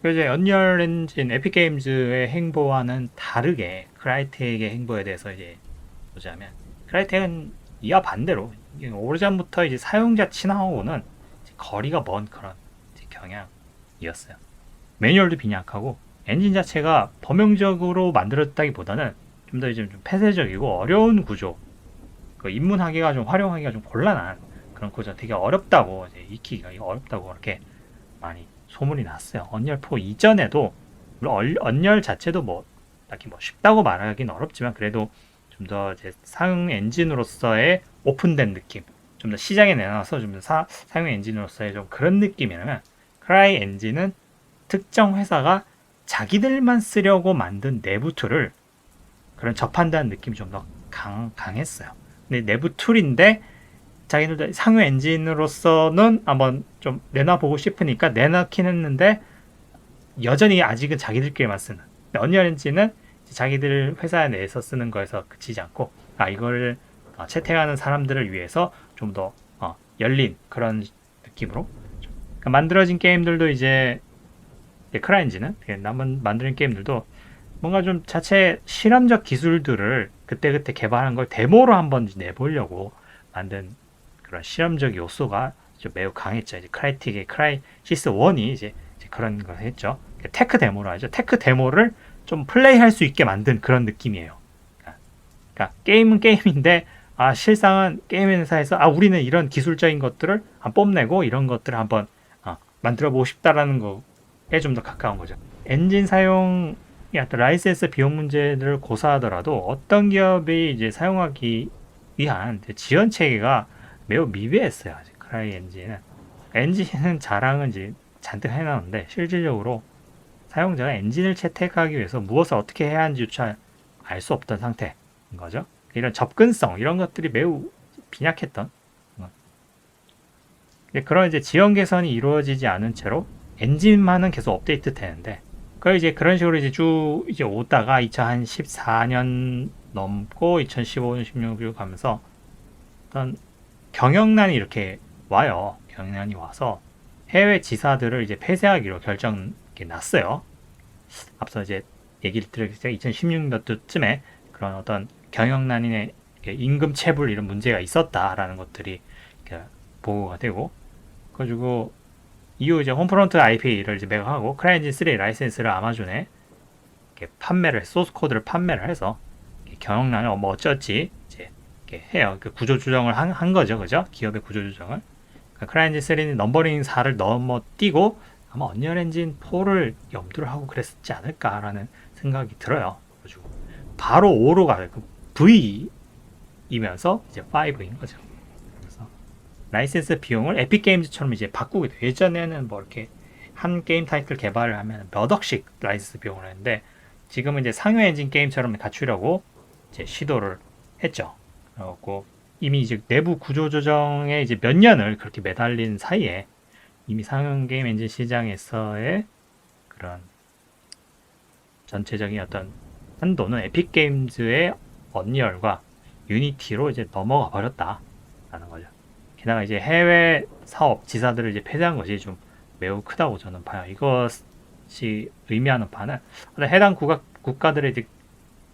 이제 언리얼 엔진 에픽 게임즈의 행보와는 다르게 크라이텍의 행보에 대해서 이제 보자면, 크라이텍은 이와 반대로 오래전부터 이제 사용자 친화하고는 거리가 먼 그런 경향이었어요. 매뉴얼도 빈약하고 엔진 자체가 범용적으로 만들었다기보다는 좀 더 좀 폐쇄적이고 어려운 구조, 그 입문하기가 좀 활용하기가 좀 곤란한 그런 구조, 되게 어렵다고 이제 익히기가 어렵다고 그렇게 많이 소문이 났어요. 언리얼 4 이전에도 물론 언리얼 자체도 뭐 딱히 뭐 쉽다고 말하기는 어렵지만 그래도 좀 더 사용 엔진으로서의 오픈된 느낌, 좀 더 시장에 내놔서 좀 더 사용 엔진으로서의 좀 그런 느낌이라면, 크라이 엔진은 특정 회사가 자기들만 쓰려고 만든 내부 툴을 그런 접한다는 느낌이 좀 더 강했어요. 근데 내부 툴인데 자기들도 상용 엔진으로서는 한번 좀 내놔보고 싶으니까 내놓긴 했는데 여전히 아직은 자기들끼리만 쓰는. 언리얼 엔진은 자기들 회사 내에서 쓰는 거에서 그치지 않고, 이걸 채택하는 사람들을 위해서 좀 더 열린 그런 느낌으로 그러니까 만들어진 게임들도 이제 크라엔진은 만드는 게임들도 뭔가 좀 자체 실험적 기술들을 그때그때 개발한 걸 데모로 한번 내보려고 만든 그런 실험적 요소가 좀 매우 강했죠. 이제 크라이틱의 크라이시스 1이 이제 그런 걸 했죠. 테크 데모로 하죠. 테크 데모를 좀 플레이할 수 있게 만든 그런 느낌이에요. 그러니까 게임은 게임인데 실상은 게임 회사에서 우리는 이런 기술적인 것들을 뽐내고 이런 것들을 한번 만들어 보고 싶다라는 거에 좀 더 가까운 거죠. 엔진 사용 어떤 라이센스 비용 문제를 고사하더라도 어떤 기업이 이제 사용하기 위한 지원 체계가 매우 미비했어요. 크라이 엔진은 자랑은 이제 잔뜩 해놨는데 실질적으로 사용자가 엔진을 채택하기 위해서 무엇을 어떻게 해야 하는지조차 알 수 없던 상태인 거죠. 이런 접근성 이런 것들이 매우 빈약했던 그런 이제 지원 개선이 이루어지지 않은 채로 엔진만은 계속 업데이트 되는데, 그 이제 그런 식으로 이제 쭉 이제 오다가 2014년 넘고 2015년 16년 가면서 어떤 경영난이 이렇게 와요. 경영난이 와서 해외 지사들을 이제 폐쇄하기로 결정 났어요. 앞서 이제 얘기를 드렸을 때 2016년도쯤에 그런 어떤 경영난의 임금 체불 이런 문제가 있었다라는 것들이 보고가 되고, 그래가지고 이후 이제 홈프론트 IP를 이제 매각하고 크라이엔진 3 라이센스를 아마존에 판매를 소스 코드를 판매를 해서 경영난을 뭐 어쩌지 이제 해요. 그 구조 조정을 한 거죠, 그죠? 기업의 구조 조정을. 크라이엔진 3는 넘버링 4를 넘어뛰고 아마 언리얼 엔진 4를 염두를 하고 그랬지 않을까라는 생각이 들어요. 그래가지고 바로 5로 가요. 그 V이면서 이제 5인 거죠. 그래서 라이센스 비용을 에픽 게임즈처럼 이제 바꾸게 돼요. 예전에는 뭐 이렇게 한 게임 타이틀 개발을 하면 몇 억씩 라이센스 비용을 했는데 지금은 이제 상용 엔진 게임처럼 갖추려고 이제 시도를 했죠. 그리고 이미 이제 내부 구조 조정에 이제 몇 년을 그렇게 매달린 사이에 이미 상용 게임 엔진 시장에서의 그런 전체적인 어떤 한도는 에픽 게임즈의 언리얼과 유니티로 이제 넘어가 버렸다라는 거죠. 게다가 이제 해외 사업 지사들을 이제 폐쇄한 것이 좀 매우 크다고 저는 봐요. 이것이 의미하는 바는 해당 국가들의 이제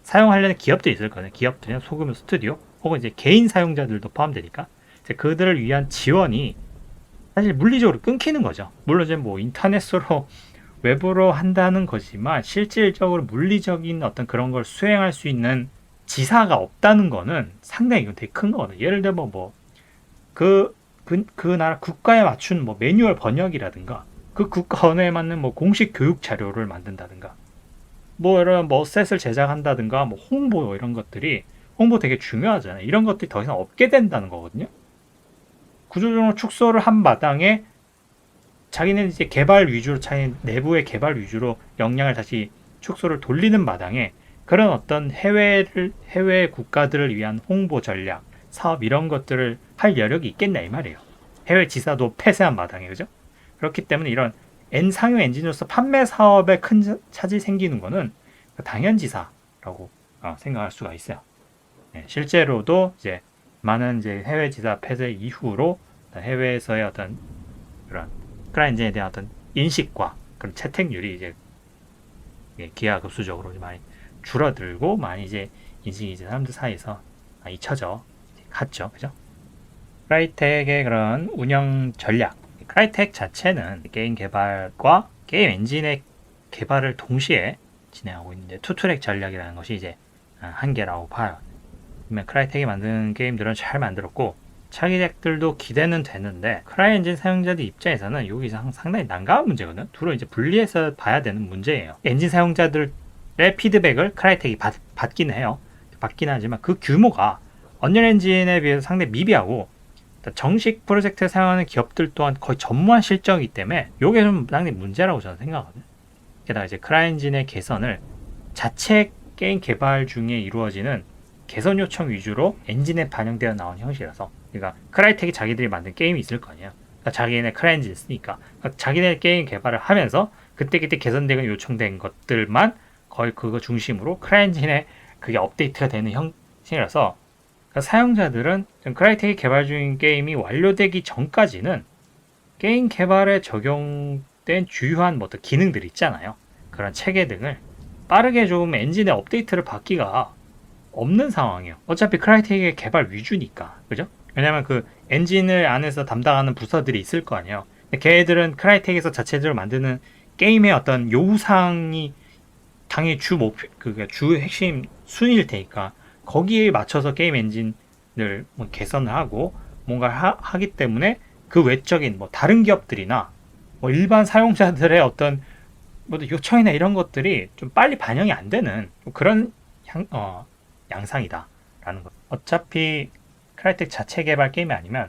사용하려는 기업도 있을 거예요. 기업들이나 소규모 스튜디오 혹은 이제 개인 사용자들도 포함되니까 이제 그들을 위한 지원이 사실 물리적으로 끊기는 거죠. 물론 이제 뭐 인터넷으로 외부로 한다는 거지만 실질적으로 물리적인 어떤 그런 걸 수행할 수 있는 지사가 없다는 거는 상당히 이건 되게 큰 거거든요. 예를 들면 뭐 그 나라 국가에 맞춘 뭐 매뉴얼 번역이라든가 그 국가 언어에 맞는 뭐 공식 교육 자료를 만든다든가 뭐 이런 뭐 셋을 제작한다든가 뭐 홍보 이런 것들이 홍보 되게 중요하잖아요. 이런 것들이 더 이상 없게 된다는 거거든요. 구조적으로 축소를 한 마당에 자기는 이제 개발 위주로 자기 내부의 개발 위주로 역량을 다시 축소를 돌리는 마당에 그런 어떤 해외 국가들을 위한 홍보 전략, 사업 이런 것들을 할 여력이 있겠냐 이 말이에요. 해외 지사도 폐쇄한 마당에 그죠? 그렇기 때문에 이런 상용 엔진으로서 판매 사업에 큰 차질이 생기는 거는 당연지사라고 생각할 수가 있어요. 네, 실제로도 이제 많은 이제 해외 지사 폐쇄 이후로 해외에서의 어떤 그런 크라이 엔진에 대한 어떤 인식과 그런 채택률이 이제 기하급수적으로 많이 줄어들고 많이 이제 이제 사람들 사이에서 잊혀져 갔죠. 그죠? 크라이텍의 그런 운영 전략. 크라이텍 자체는 게임 개발과 게임 엔진의 개발을 동시에 진행하고 있는데 투트랙 전략이라는 것이 이제 한계라고 봐요. 그러면 크라이텍이 만든 게임들은 잘 만들었고 차기작들도 기대는 되는데 크라이엔진 사용자들 입장에서는 여기 상당히 난감한 문제거든. 둘을 이제 분리해서 봐야 되는 문제예요. 엔진 사용자들의 피드백을 크라이텍이 받긴 해요. 받긴 하지만 그 규모가 언리얼 엔진에 비해서 상당히 미비하고 정식 프로젝트를 사용하는 기업들 또한 거의 전무한 실적이기 때문에 이게 좀 상당히 문제라고 저는 생각하거든요. 게다가 이제 크라이엔진의 개선을 자체 게임 개발 중에 이루어지는 개선 요청 위주로 엔진에 반영되어 나온 형식이라서, 그러니까 크라이텍이 자기들이 만든 게임이 있을 거 아니에요. 그러니까 자기네 크라이엔진을 쓰니까 그러니까 자기네 게임 개발을 하면서 그때그때 개선되고 요청된 것들만 거의 그거 중심으로 크라이엔진에 그게 업데이트가 되는 형식이라서 그러니까 사용자들은 크라이텍이 개발 중인 게임이 완료되기 전까지는 게임 개발에 적용된 주요한 뭐 기능들 있잖아요. 그런 체계 등을 빠르게 좀 엔진의 업데이트를 받기가 없는 상황이에요. 어차피 크라이텍의 개발 위주니까. 그죠? 왜냐면 그 엔진을 안에서 담당하는 부서들이 있을 거 아니에요. 근데 걔들은 크라이텍에서 자체적으로 만드는 게임의 어떤 요구사항이 당연히 주 목표, 주 핵심 순위일 테니까 거기에 맞춰서 게임 엔진을 뭐 개선을 하고 뭔가 하기 때문에 그 외적인 뭐 다른 기업들이나 뭐 일반 사용자들의 어떤 뭐 요청이나 이런 것들이 좀 빨리 반영이 안 되는 그런 양상이다라는 거. 어차피 크라이텍 자체 개발 게임이 아니면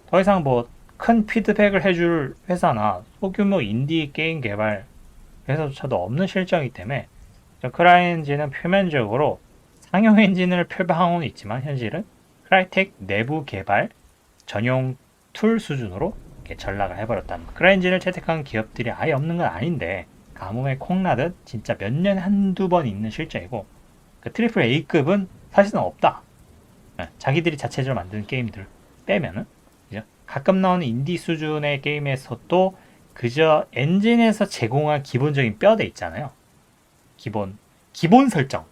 더 이상 뭐 큰 피드백을 해줄 회사나 소규모 인디 게임 개발 회사조차도 없는 실정이기 때문에 크라이엔진은 표면적으로 상용 엔진을 표방하고는 있지만 현실은 크라이텍 내부 개발 전용 툴 수준으로 이렇게 전락을 해버렸다는 거. 크라이엔진을 채택한 기업들이 아예 없는 건 아닌데 가뭄에 콩나듯 진짜 몇 년에 한두 번 있는 실정이고 그 트리플 A급은 사실은 없다. 자기들이 자체적으로 만드는 게임들 빼면은 그죠? 가끔 나오는 인디 수준의 게임에서도 그저 엔진에서 제공한 기본적인 뼈대 있잖아요. 기본 설정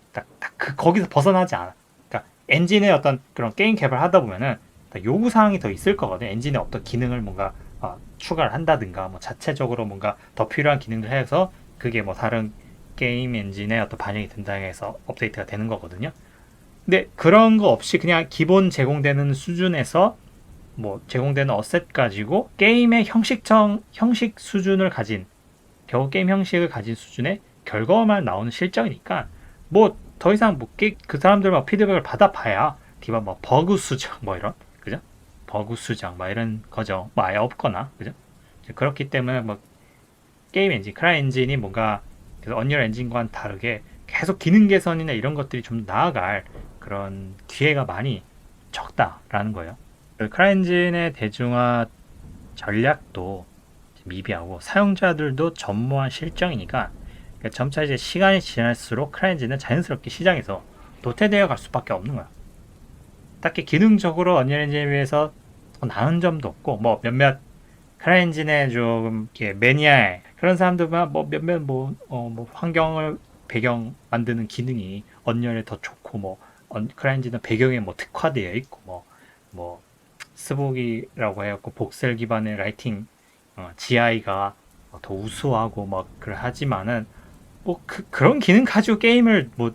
거기서 벗어나지 않아. 그러니까 엔진의 어떤 그런 게임 개발하다 보면은 요구 사항이 더 있을 거거든. 엔진의 어떤 기능을 뭔가 추가를 한다든가 뭐 자체적으로 뭔가 더 필요한 기능을 해서 그게 뭐 다른 게임 엔진에 어떤 반영이 된다 해서 업데이트가 되는 거거든요. 근데 그런 거 없이 그냥 기본 제공되는 수준에서 뭐 제공되는 어셋 가지고 게임의 형식 수준을 가진 겨우 게임 형식을 가진 수준의 결과만 나오는 실정이니까 뭐 더 이상 뭐 그 사람들만 피드백을 받아봐야 기반 뭐 버그 수정 뭐 이런 그죠? 버그 수정 뭐 이런 거죠. 뭐 아예 없거나 그죠? 그렇기 때문에 뭐 게임 엔진, 크라이엔진이 뭔가 언리얼 엔진과는 다르게 계속 기능 개선이나 이런 것들이 좀 나아갈 그런 기회가 많이 적다라는 거예요. 크라이엔진의 대중화 전략도 미비하고 사용자들도 전무한 실정이니까 점차 이제 시간이 지날수록 크라이엔진은 자연스럽게 시장에서 도태되어 갈 수밖에 없는 거야. 딱히 기능적으로 언리얼 엔진에 비해서 더 나은 점도 없고 뭐 몇몇 크라이엔진의 좀 매니아의 그런 사람들만 뭐 몇몇 뭐 환경을 배경 만드는 기능이 언리얼에 더 좋고 뭐 크라이엔진은 배경에 뭐 특화되어 있고 뭐 스보기라고 해갖고 복셀 기반의 라이팅 GI가 더 우수하고 막 하지만은 뭐 그런 기능 가지고 게임을 뭐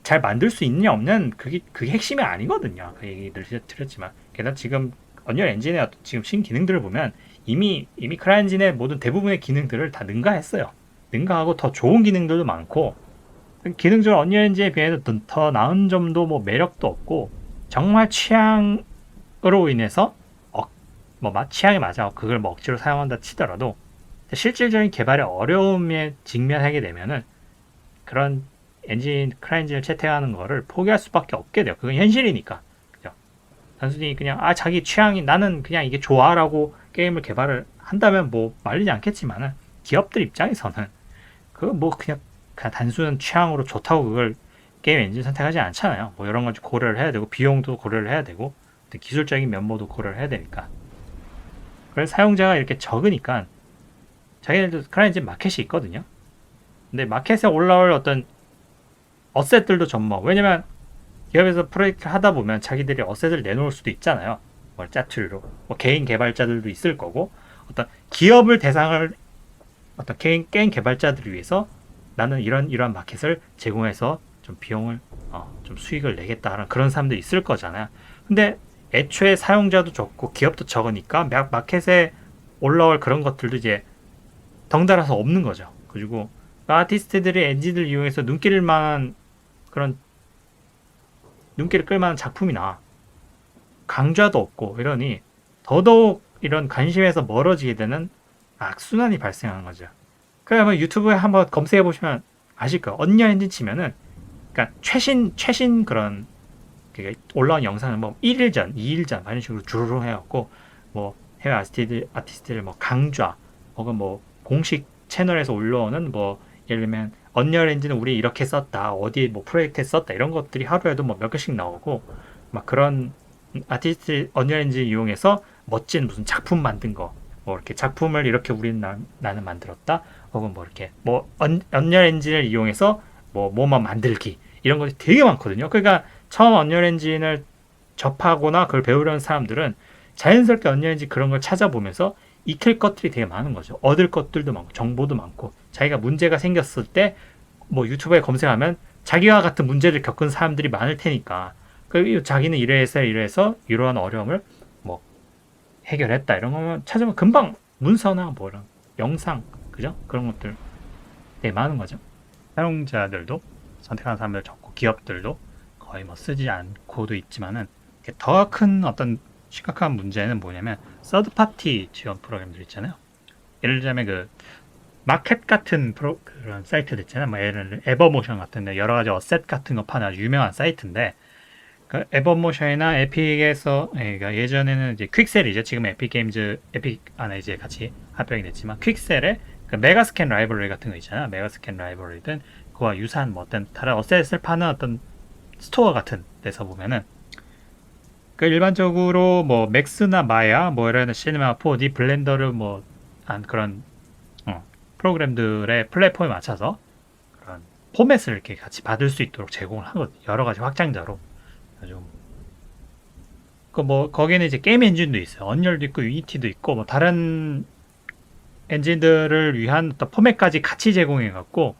잘 만들 수 있느냐 없는 그게 핵심이 아니거든요. 그 얘기들 드렸지만 게다가 지금 언리얼 엔진의 지금 신기능들을 보면 이미 크라이엔진의 모든 대부분의 기능들을 다 능가했어요. 능가하고 더 좋은 기능들도 많고 기능적으로 언리얼 엔진에 비해서 더 나은 점도 뭐 매력도 없고 정말 취향으로 인해서 취향에 맞아 그걸 뭐 억지로 사용한다 치더라도 실질적인 개발의 어려움에 직면하게 되면은 그런 크라이엔진을 채택하는 거를 포기할 수밖에 없게 돼요. 그건 현실이니까. 그죠? 단순히 그냥 자기 취향이 나는 그냥 이게 좋아라고 게임을 개발을 한다면 뭐 말리지 않겠지만은 기업들 입장에서는 그거 뭐 그냥 단순한 취향으로 좋다고 그걸 게임 엔진 선택하지 않잖아요. 뭐 여러 가지 고려를 해야 되고 비용도 고려를 해야 되고 기술적인 면모도 고려를 해야 되니까. 그래서 사용자가 이렇게 적으니까 자기네들도 크라이엔진 마켓이 있거든요. 근데 마켓에 올라올 어떤 어셋들도 전뭐 왜냐면 기업에서 프로젝트를 하다 보면 자기들이 어셋을 내놓을 수도 있잖아요. 뭐 짜투리로 뭐 개인 개발자들도 있을 거고 어떤 기업을 대상을 어떤 게임 개발자들을 위해서 나는 이러한 마켓을 제공해서 좀 비용을 좀 수익을 내겠다는 그런 사람도 있을 거잖아요. 근데 애초에 사용자도 적고 기업도 적으니까 마켓에 올라올 그런 것들도 이제 덩달아서 없는 거죠. 그리고 아티스트들이 엔진을 이용해서 눈길을 끌만한 작품이나 강좌도 없고 이러니 더더욱 이런 관심에서 멀어지게 되는 악순환이 발생하는 거죠. 그러면 유튜브에 한번 검색해 보시면 아실 거예요. 언리얼 엔진 치면은 그러니까 최신 그런 올라온 영상은 뭐 1일 전, 2일 전 이런 식으로 주르륵 해갖고 뭐 해외 아티스트들 뭐 강좌 혹은 뭐 공식 채널에서 올라오는 뭐 예를 들면 언리얼 엔진은 우리 이렇게 썼다 어디 뭐 프로젝트에 썼다 이런 것들이 하루에도 뭐 몇 개씩 나오고 막 그런 아티스트 언리얼 엔진 이용해서 멋진 무슨 작품 만든 거 뭐 이렇게 작품을 이렇게 나는 만들었다 혹은 뭐 이렇게 뭐 언리얼 엔진을 이용해서 뭐만 만들기 이런 것이 되게 많거든요. 그러니까 처음 언리얼 엔진을 접하거나 그걸 배우려는 사람들은 자연스럽게 언리얼 엔진 그런 걸 찾아보면서 익힐 것들이 되게 많은 거죠. 얻을 것들도 많고 정보도 많고 자기가 문제가 생겼을 때 뭐 유튜브에 검색하면 자기와 같은 문제를 겪은 사람들이 많을 테니까 자기는 이래서 이러한 어려움을 뭐 해결했다 이런 거면 찾으면 금방 문서나 뭐 이런 영상 그죠? 그런 것들 되게 많은 거죠. 사용자들도 선택하는 사람들 적고 기업들도 거의 뭐 쓰지 않고도 있지만은 더 큰 어떤 심각한 문제는 뭐냐면 서드 파티 지원 프로그램들 있잖아요. 예를 들자면 그 마켓 같은 그런 사이트들 있잖아요. 뭐 예를 들어 에버모션 같은데 여러 가지 어셋 같은 거 파는 아주 유명한 사이트인데 그 에버모션이나 에픽에서 그러니까 예전에는 이제 퀵셀이죠. 지금 에픽 게임즈 에픽 안에 이제 같이 합병이 됐지만 퀵셀에 그 메가스캔 라이브러리 같은 거 있잖아요. 메가스캔 라이브러리든 그와 유사한 뭐 어떤 다른 어셋을 파는 어떤 스토어 같은 데서 보면은 그 일반적으로 뭐 맥스나 마야 뭐 이런 시네마 4D 블렌더를 뭐 한 그런 프로그램들의 플랫폼에 맞춰서 그런 포맷을 이렇게 같이 받을 수 있도록 제공을 하거든요. 여러 가지 확장자로. 아주 그 뭐 거기는 이제 게임 엔진도 있어요. 언리얼도 있고 유니티도 있고 뭐 다른 엔진들을 위한 어떤 포맷까지 같이 제공해 갖고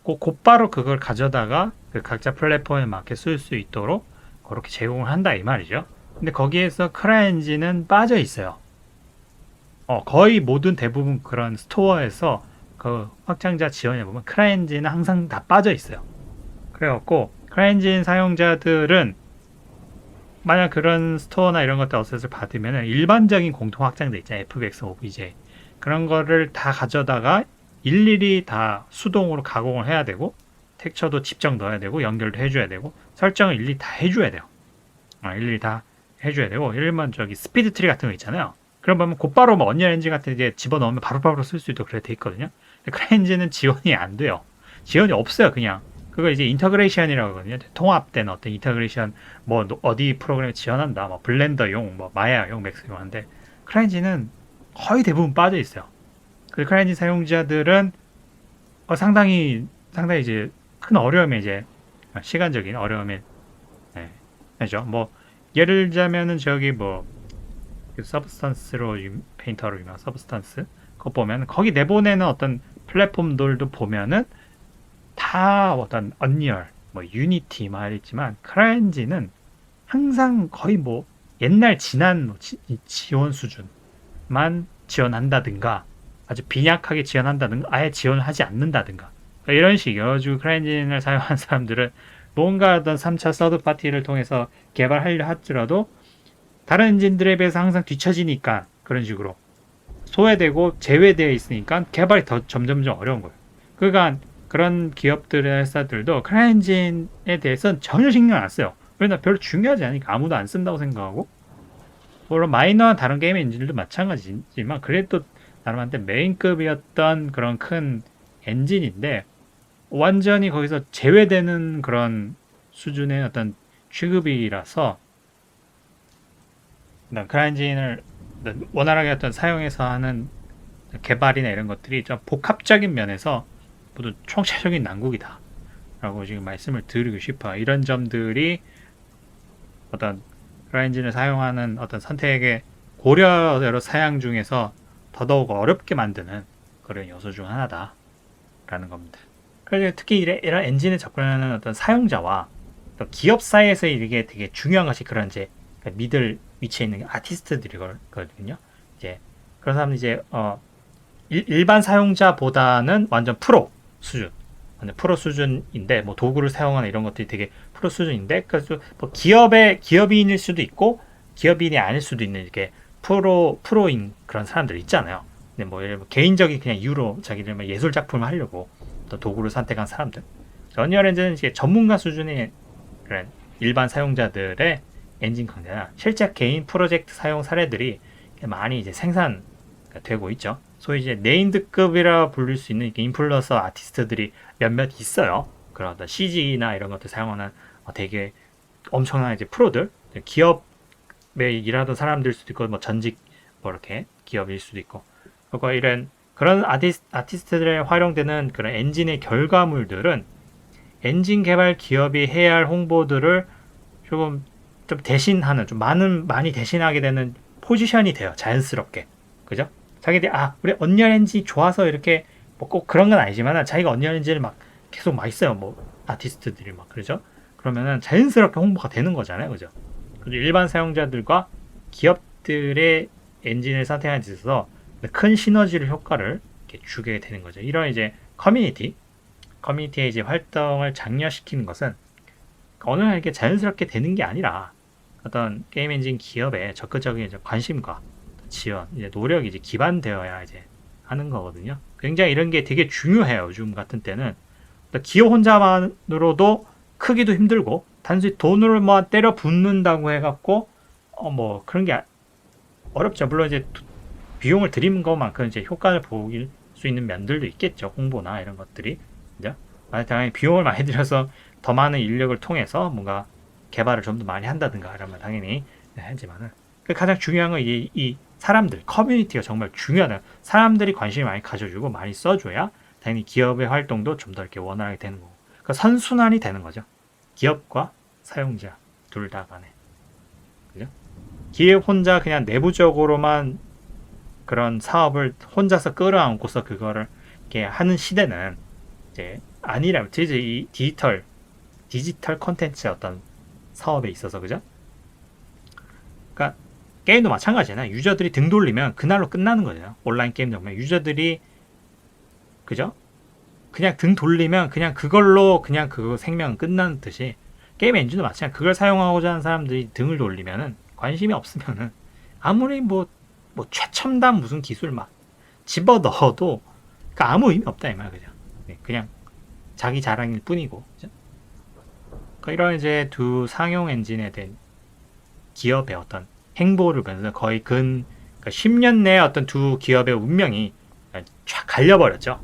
곧바로 그걸 가져다가 그 각자 플랫폼에 맞게 쓸 수 있도록 그렇게 제공을 한다 이 말이죠. 근데 거기에서 크라이엔진은 빠져 있어요. 거의 모든 대부분 그런 스토어에서 그 확장자 지원해 보면 크라이엔진은 항상 다 빠져 있어요. 그래갖고 크라이엔진 사용자들은 만약 그런 스토어나 이런 것들 어셋을 받으면 일반적인 공통 확장자 있잖아요. FBX, OBJ 그런 거를 다 가져다가 일일이 다 수동으로 가공을 해야 되고 텍처도 직접 넣어야 되고 연결도 해줘야 되고 설정을 일일이 다 해줘야 돼요. 일일이 다 해줘야 되고 예를 저기 스피드 트리 같은 거 있잖아요. 그러면 곧바로 뭐 언리얼 엔진 같은 데 집어넣으면 바로바로 쓸 수 있도록 그래 돼 있거든요. 크라이엔진은 지원이 안 돼요. 지원이 없어요. 그냥 그거 이제 인터그레이션이라고 하거든요. 통합된 어떤 인터그레이션 뭐 어디 프로그램에 지원한다. 뭐 블렌더용, 뭐 마야용, 맥스용 한데 크라이엔진은 거의 대부분 빠져 있어요. 그 크라이엔진 사용자들은 상당히 이제 큰 어려움에 이제 시간적인 어려움에 그죠. 뭐 예를 들자면은 저기 뭐 서브스탄스로 페인터로 유명한 서브스탄스 그거 보면 거기 내보내는 어떤 플랫폼들도 보면은 다 어떤 언리얼 뭐 유니티 말했지만 크라이엔진은 항상 거의 뭐 옛날 지난 지원 수준만 지원한다든가 아주 빈약하게 지원한다든가 아예 지원을 하지 않는다든가 이런 식이어가지고 크라이엔진을 사용한 사람들은 뭔가 어떤 3차 서드 파티를 통해서 개발하려 하더라도 다른 엔진들에 비해서 항상 뒤처지니까 그런 식으로 소외되고 제외되어 있으니까 개발이 더 점점점 어려운 거예요. 그러니까 그런 기업들의 회사들도 크라이엔진에 대해서는 전혀 신경 안 써요. 왜냐면 별로 중요하지 않으니까 아무도 안 쓴다고 생각하고 물론 마이너한 다른 게임 엔진들도 마찬가지지만 그래도 나름한테 메인급이었던 그런 큰 엔진인데 완전히 거기서 제외되는 그런 수준의 어떤 취급이라서 크라이엔진을 원활하게 어떤 사용해서 하는 개발이나 이런 것들이 좀 복합적인 면에서 모두 총체적인 난국이다 라고 지금 말씀을 드리고 싶어요. 이런 점들이 어떤 크라이엔진을 사용하는 어떤 선택의 고려대로 사양 중에서 더더욱 어렵게 만드는 그런 요소 중 하나다라는 겁니다. 그래서 특히 이런 엔진에 접근하는 어떤 사용자와 또 기업 사이에서 이게 되게 중요한 것이 그런 이제 미들 위치에 있는 아티스트들이거든요. 이제 그런 사람들이 이제 일반 사용자보다는 완전 프로 수준, 완전 프로 수준인데 뭐 도구를 사용하는 이런 것들이 되게 프로 수준인데 그래서 뭐 기업인일 수도 있고 기업인이 아닐 수도 있는 이렇게 프로인 그런 사람들 있잖아요. 근데 뭐 예를 들면 개인적인 그냥 이유로 자기들 예술 작품을 하려고 또 도구를 선택한 사람들. 언리얼 엔진은 이제 전문가 수준의 그런 일반 사용자들의 엔진 강좌나 실제 개인 프로젝트 사용 사례들이 많이 이제 생산되고 있죠. 소위 이제 네임드급이라 불릴 수 있는 인플루언서 아티스트들이 몇몇 있어요. 그런 어떤 CG나 이런 것들 사용하는 되게 엄청난 이제 프로들, 기업에 일하던 사람들 수도 있고, 뭐 전직 뭐 이렇게 기업일 수도 있고, 그리고 그런 아티스트들에 활용되는 그런 엔진의 결과물들은 엔진 개발 기업이 해야 할 홍보들을 좀 대신하는, 좀 많이 대신하게 되는 포지션이 돼요. 자연스럽게. 그죠? 자기들이, 우리 언리얼 엔진이 좋아서 이렇게, 뭐 꼭 그런 건 아니지만, 자기가 언리얼 엔진을 막 계속 막 있어요. 뭐, 아티스트들이 막, 그러죠? 그러면은 자연스럽게 홍보가 되는 거잖아요. 그죠? 그리고 일반 사용자들과 기업들의 엔진을 선택하는 데 있어서 큰 시너지를 효과를 이렇게 주게 되는 거죠. 이런 이제 커뮤니티의 이제 활동을 장려시키는 것은 어느 날 이렇게 자연스럽게 되는 게 아니라 어떤 게임 엔진 기업의 적극적인 이제 관심과 지원, 이제 노력이 이제 기반되어야 이제 하는 거거든요. 굉장히 이런 게 되게 중요해요. 요즘 같은 때는 기업 혼자만으로도 크기도 힘들고 단순히 돈으로 뭐 때려 붓는다고 해갖고 뭐 그런 게 어렵죠. 물론 이제 비용을 들이는 것만큼 이제 효과를 보일 수 있는 면들도 있겠죠. 홍보나 이런 것들이. 그죠? 당연히 비용을 많이 들여서 더 많은 인력을 통해서 뭔가 개발을 좀 더 많이 한다든가 이러면 당연히 하지만은 가장 중요한 건 이 사람들, 커뮤니티가 정말 중요하다. 사람들이 관심을 많이 가져주고 많이 써줘야 당연히 기업의 활동도 좀 더 이렇게 원활하게 되는 거고. 그러니까 선순환이 되는 거죠. 기업과 사용자 둘 다 간에. 그죠? 기업 혼자 그냥 내부적으로만 그런 사업을 혼자서 끌어안고서 그거를 이렇게 하는 시대는 이제 아니라면 이제 이 디지털 콘텐츠의 어떤 사업에 있어서 그죠? 그러니까 게임도 마찬가지잖아요. 유저들이 등 돌리면 그날로 끝나는 거죠. 온라인 게임 정말 유저들이 그죠? 그냥 등 돌리면 그냥 그걸로 그냥 그 생명은 끝나는 듯이 게임 엔진도 마찬가지. 그걸 사용하고자 하는 사람들이 등을 돌리면은 관심이 없으면은 아무리 뭐 최첨단 무슨 기술 막 집어 넣어도 그러니까 아무 의미 없다 이 말 그죠? 그냥 자기 자랑일 뿐이고. 그죠? 그러니까 이런 이제 두 상용 엔진에 대한 기업의 어떤 행보를 보면서 거의 그러니까 10년 내에 어떤 두 기업의 운명이 쫙 갈려버렸죠.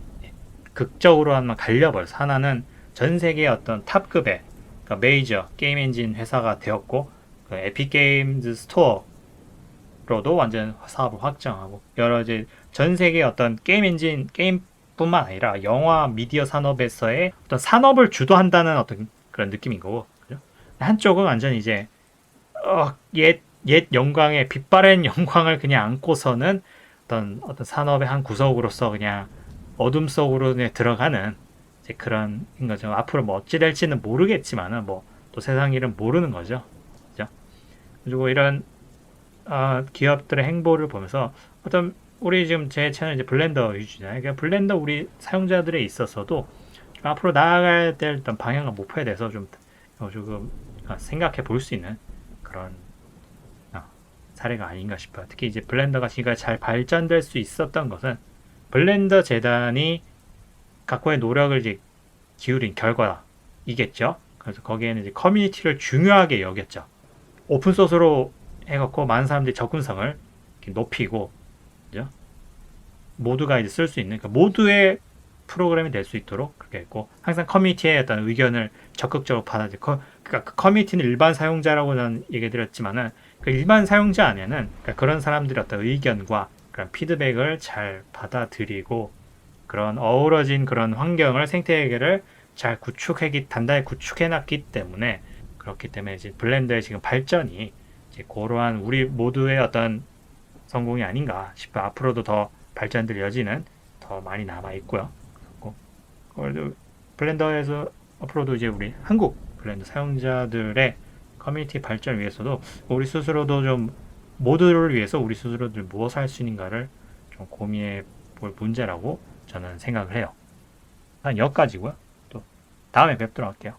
극적으로 한번 갈려버려서 하나는 전 세계의 어떤 탑급의 그러니까 메이저 게임 엔진 회사가 되었고 그 에픽 게임즈 스토어로도 완전 사업을 확장하고 여러 이제 전 세계의 어떤 게임 엔진 게임뿐만 아니라 영화 미디어 산업에서의 어떤 산업을 주도한다는 어떤 그런 느낌인 거고 그죠? 한쪽은 완전 이제 옛 영광의 빛바랜 영광을 그냥 안고서는 어떤 산업의 한 구석으로서 그냥 어둠 속으로 들어가는 이제 그런 거죠. 앞으로 뭐 어찌 될지는 모르겠지만은 뭐 또 세상 일은 모르는 거죠. 그죠? 그리고 이런 기업들의 행보를 보면서 어떤 우리 지금 제 채널 이제 블렌더 유저잖아요. 그러니까 블렌더 우리 사용자들에 있어서도 좀 앞으로 나아가야 될 어떤 방향과 목표에 대해서 좀 조금 생각해 볼 수 있는 그런 사례가 아닌가 싶어요. 특히 이제 블렌더가 지금 잘 발전될 수 있었던 것은 블렌더 재단이 각고의 노력을 이제 기울인 결과이겠죠. 그래서 거기에는 이제 커뮤니티를 중요하게 여겼죠. 오픈 소스로 해갖고 많은 사람들이 접근성을 높이고, 그죠? 모두가 이제 쓸 수 있는, 그러니까 모두의 프로그램이 될 수 있도록 그렇게 했고, 항상 커뮤니티의 어떤 의견을 적극적으로 받아들이고, 그러니까 그 커뮤니티는 일반 사용자라고 저는 얘기 드렸지만은, 그 일반 사용자 안에는 그러니까 그런 사람들의 어떤 의견과 그런 피드백을 잘 받아들이고 그런 어우러진 그런 환경을 생태계를 잘 단단히 구축해놨기 때문에 그렇기 때문에 이제 블렌더의 지금 발전이 이제 그러한 우리 모두의 어떤 성공이 아닌가 싶어. 앞으로도 더 발전될 여지는 더 많이 남아 있고요. 그리고 블렌더에서 앞으로도 이제 우리 한국 블렌더 사용자들의 커뮤니티 발전 위해서도 우리 스스로도 좀 모두를 위해서 우리 스스로들 무엇을 할 수 있는가를 좀 고민해 볼 문제라고 저는 생각을 해요. 한 여기까지고요. 또 다음에 뵙도록 할게요.